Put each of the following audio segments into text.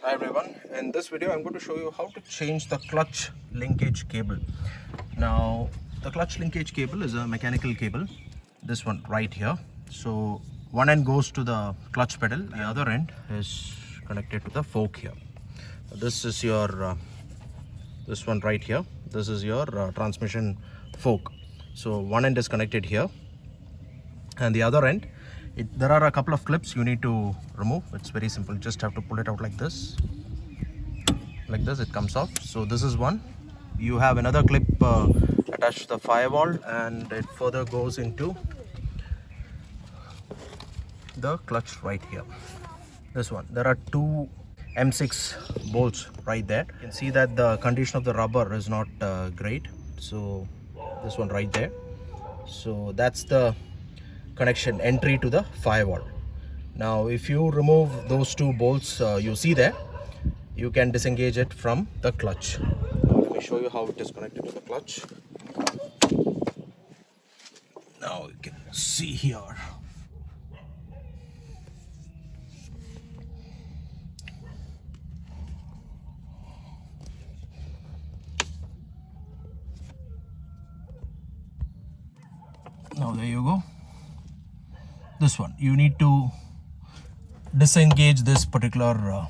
Hi everyone, in this video I'm going to show you how to change the clutch linkage cable. Now the clutch linkage cable is a mechanical cable, this one right here. So one end goes to the clutch pedal, the other end is connected to the fork here. This is your this one right here, this is your transmission fork. So one end is connected here and the other end, there are a couple of clips you need to remove. It's very simple, just have to pull it out like this, it comes off. So this is one. You have another clip attached to the firewall and it further goes into the clutch right here. This one, there are two M6 bolts right there. You can see that the condition of the rubber is not great, so this one right there. So that's the connection entry to the firewall. Now if you remove those two bolts you see there, you can disengage it from the clutch. Now let me show you how it is connected to the clutch. Now you can see here. Now there you go. This one, you need to disengage this particular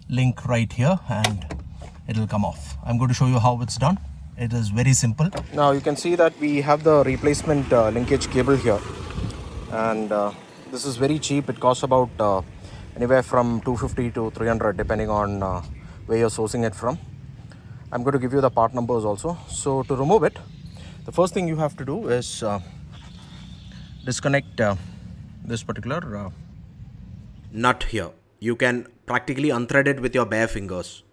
link right here and it will come off. I'm going to show you how it's done. It is very simple. Now you can see that we have the replacement linkage cable here, and this is very cheap. It costs about anywhere from 250 to 300 depending on where you're sourcing it from. I'm going to give you the part numbers also. So to remove it, the first thing you have to do is disconnect this particular nut here. You can practically unthread it with your bare fingers.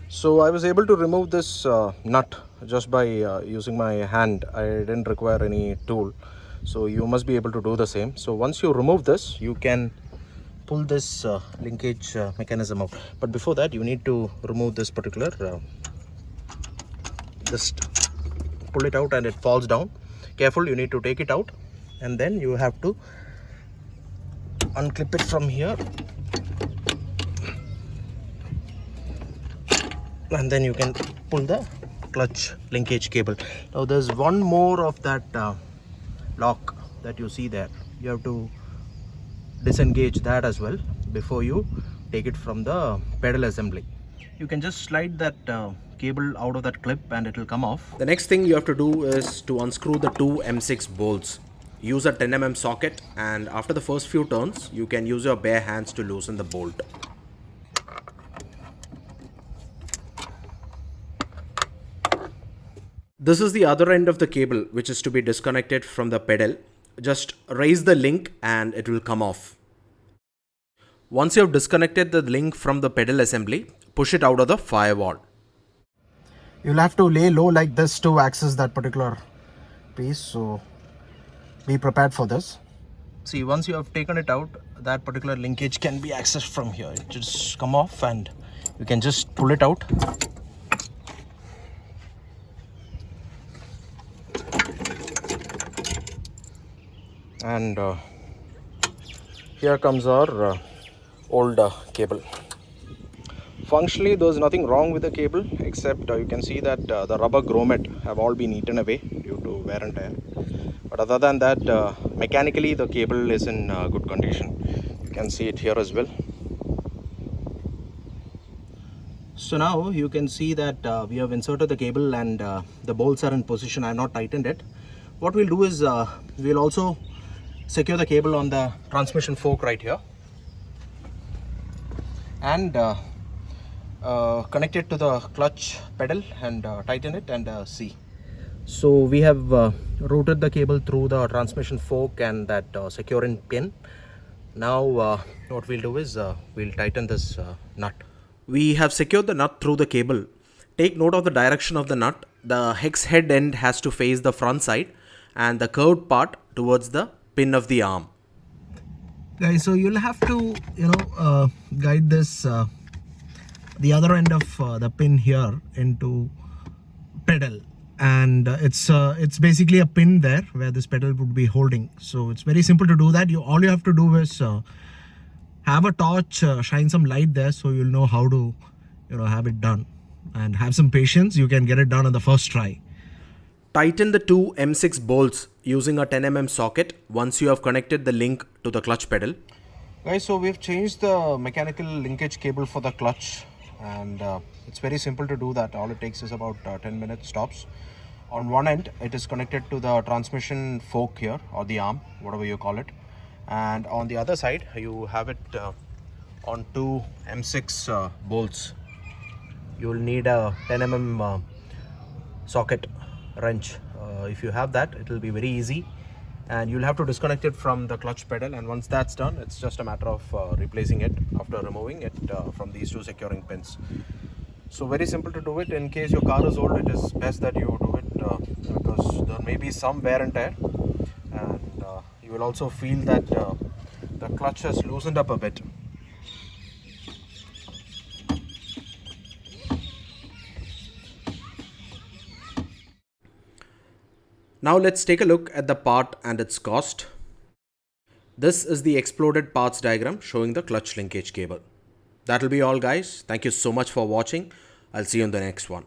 So I was able to remove this nut just by using my hand. I didn't require any tool, so you must be able to do the same. So once you remove this, you can pull this linkage mechanism out. But before that, you need to remove this particular just pull it out and it falls down. Careful, you need to take it out and then you have to unclip it from here, and then you can pull the clutch linkage cable. Now there's one more of that lock that you see there. You have to disengage that as well before you take it from the pedal assembly. You can just slide that cable out of that clip and it will come off. The next thing you have to do is to unscrew the two M6 bolts. Use a 10mm socket, and after the first few turns you can use your bare hands to loosen the bolt. This is the other end of the cable which is to be disconnected from the pedal. Just raise the link and it will come off. Once you have disconnected the link from the pedal assembly, push it out of the firewall. You'll have to lay low like this to access that particular piece, so be prepared for this. See, once you have taken it out, that particular linkage can be accessed from here. It just come off and you can just pull it out. And here comes our old cable. Functionally, there's nothing wrong with the cable, except you can see that the rubber grommet have all been eaten away due to wear and tear. But other than that, mechanically the cable is in good condition. You can see it here as well. So now you can see that we have inserted the cable and the bolts are in position. I have not tightened it. What we'll do is we'll also secure the cable on the transmission fork right here and connect it to the clutch pedal and tighten it and see. So we have routed the cable through the transmission fork and that securing pin. Now what we'll do is we'll tighten this nut. We have secured the nut through the cable. Take note of the direction of the nut. The hex head end has to face the front side and the curved part towards the pin of the arm. Guys, so you'll have to guide this the other end of the pin here into pedal, and it's basically a pin there where this pedal would be holding. So it's very simple to do that. All you have to do is have a torch, shine some light there so you'll know how to, have it done. And have some patience, you can get it done on the first try. Tighten the two M6 bolts using a 10 mm socket once you have connected the link to the clutch pedal. Guys, so we've changed the mechanical linkage cable for the clutch, and it's very simple to do that. All it takes is about 10 minutes tops. On one end, it is connected to the transmission fork here, or the arm, whatever you call it. And on the other side, you have it on two M6 bolts. You will need a 10 mm socket wrench. If you have that, it will be very easy, and you'll have to disconnect it from the clutch pedal, and once that's done, it's just a matter of replacing it after removing it from these two securing pins. So very simple to do it. In case your car is old, it is best that you do it because there may be some wear and tear, and you will also feel that the clutch has loosened up a bit. Now let's take a look at the part and its cost. This is the exploded parts diagram showing the clutch linkage cable. That'll be all, guys. Thank you so much for watching. I'll see you in the next one.